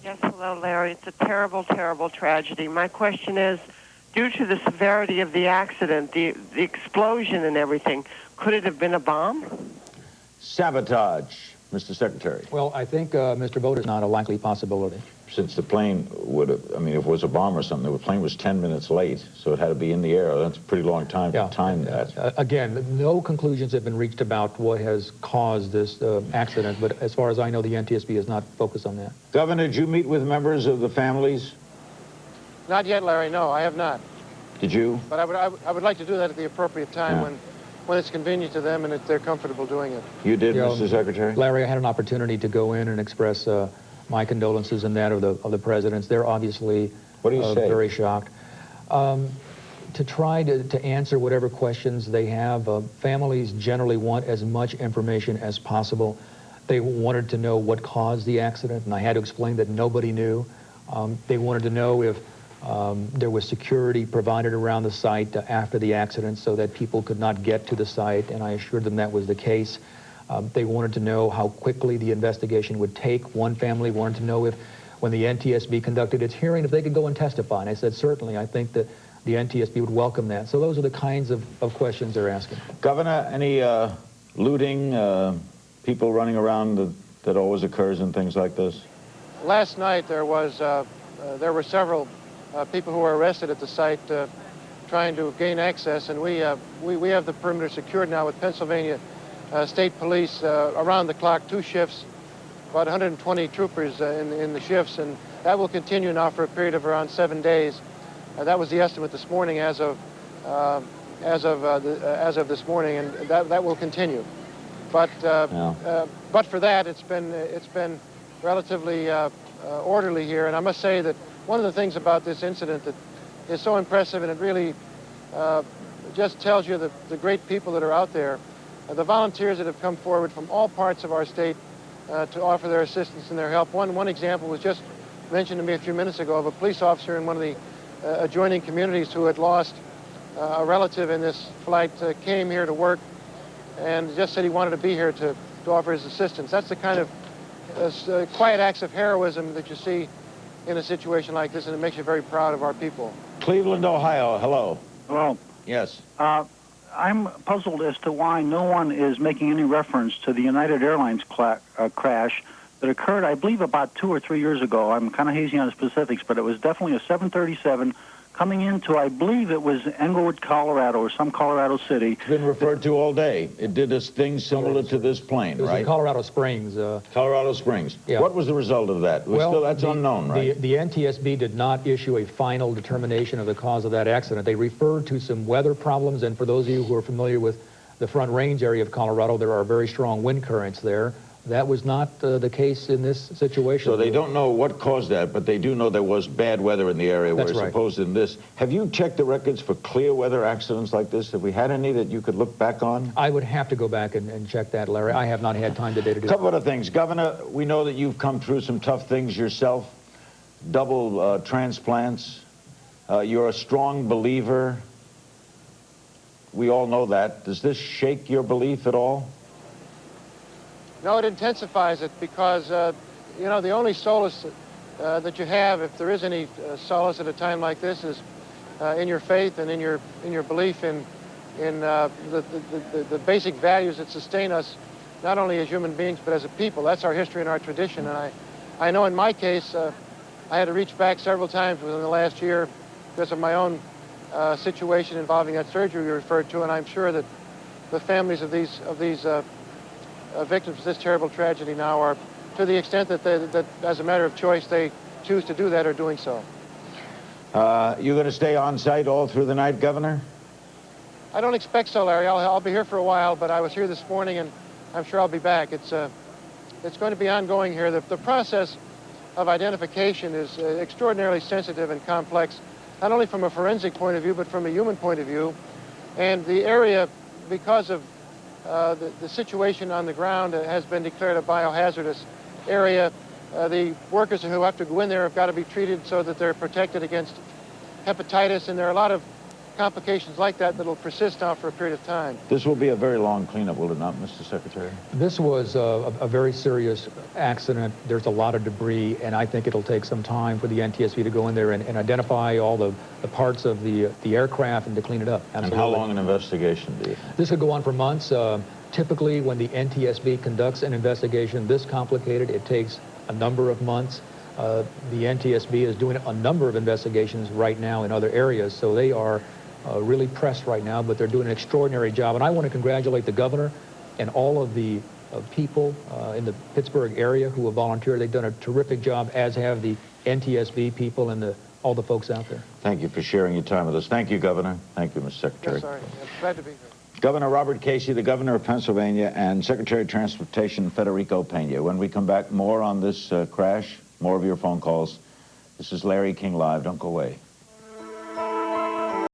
Yes, hello, Larry. It's a terrible, terrible tragedy. My question is, due to the severity of the accident, the explosion and everything, could it have been a bomb? Sabotage, Mr. Secretary. Well, I think, Mr. Vogt, is not a likely possibility. Since the plane would have, I mean, if it was a bomb or something, the plane was 10 minutes late, so it had to be in the air. That's a pretty long time to time that. Again, no conclusions have been reached about what has caused this accident, but as far as I know, the NTSB is not focused on that. Governor, did you meet with members of the families? Not yet, Larry. No, I have not. Did you? But I would like to do that at the appropriate time when it's convenient to them and if they're comfortable doing it. You did, Mr. Secretary? Larry, I had an opportunity to go in and express my condolences and that of the presidents. They're obviously very shocked. To try to answer whatever questions they have, families generally want as much information as possible. They wanted to know what caused the accident, and I had to explain that nobody knew. They wanted to know if there was security provided around the site after the accident so that people could not get to the site, and I assured them that was the case. They wanted to know how quickly the investigation would take. One family wanted to know if, when the NTSB conducted its hearing, if they could go and testify. And I said, certainly, I think that the NTSB would welcome that. So those are the kinds of questions they're asking. Governor, any looting, people running around that always occurs in things like this? Last night there were several people who were arrested at the site trying to gain access, and we have the perimeter secured now with Pennsylvania State Police around the clock, 2 shifts, about 120 troopers in the shifts, and that will continue now for a period of around 7 days. That was the estimate this morning as of this morning, and that will continue. But for that, it's been relatively orderly here, and I must say that one of the things about this incident that is so impressive, and it really just tells you the great people that are out there, the volunteers that have come forward from all parts of our state to offer their assistance and their help. One example was just mentioned to me a few minutes ago of a police officer in one of the adjoining communities who had lost a relative in this flight, came here to work and just said he wanted to be here to offer his assistance. That's the kind of quiet acts of heroism that you see in a situation like this, and it makes you very proud of our people. Cleveland, Ohio, hello. Hello. Yes. I'm puzzled as to why no one is making any reference to the United Airlines crash that occurred, I believe, about 2 or 3 years ago. I'm kind of hazy on the specifics, but it was definitely a 737 coming into, I believe it was Englewood, Colorado, or some Colorado city. It's been referred to all day. It did a thing similar to this plane, right? It was in Colorado Springs. Colorado Springs. Yeah. What was the result of that? That's unknown, right? The NTSB did not issue a final determination of the cause of that accident. They referred to some weather problems, and for those of you who are familiar with the Front Range area of Colorado, there are very strong wind currents there. That was not the case in this situation. So they don't know what caused that, but they do know there was bad weather in the area. That's where right. Supposed in this. Have you checked the records for clear weather accidents like this? Have we had any that you could look back on? I would have to go back and check that, Larry. I have not had time today to do that. A couple other things. Governor, we know that you've come through some tough things yourself. Double transplants. You're a strong believer. We all know that. Does this shake your belief at all? No, it intensifies it because, you know, the only solace that you have, if there is any solace at a time like this, is in your faith and in your belief in the basic values that sustain us, not only as human beings, but as a people. That's our history and our tradition. And I know in my case, I had to reach back several times within the last year because of my own situation involving that surgery you referred to, and I'm sure that the families of these victims of this terrible tragedy now are, to the extent that as a matter of choice they choose to do that, are doing so. You going to stay on site all through the night, Governor? I don't expect so, Larry. I'll be here for a while, but I was here this morning, and I'm sure I'll be back. It's going to be ongoing here. The process of identification is extraordinarily sensitive and complex, not only from a forensic point of view, but from a human point of view. And the area, because of the situation on the ground, has been declared a biohazardous area. The workers who have to go in there have got to be treated so that they're protected against hepatitis, and there are a lot of complications like that that'll persist now for a period of time. This will be a very long cleanup, will it not, Mr. Secretary? This was a very serious accident. There's a lot of debris, and I think it'll take some time for the NTSB to go in there and identify all the parts of the aircraft and to clean it up. Absolutely. And how long an investigation do you think? This could go on for months. Typically, when the NTSB conducts an investigation this complicated, it takes a number of months. The NTSB is doing a number of investigations right now in other areas, so they are really pressed right now, but they're doing an extraordinary job. And I want to congratulate the governor and all of the people in the Pittsburgh area who have volunteered. They've done a terrific job, as have the NTSB people and all the folks out there. Thank you for sharing your time with us. Thank you, Governor. Thank you, Mr. Secretary. Yes, sorry. I'm glad to be here. Governor Robert Casey, the governor of Pennsylvania, and Secretary of Transportation Federico Pena. When we come back, more on this crash, more of your phone calls. This is Larry King Live. Don't go away.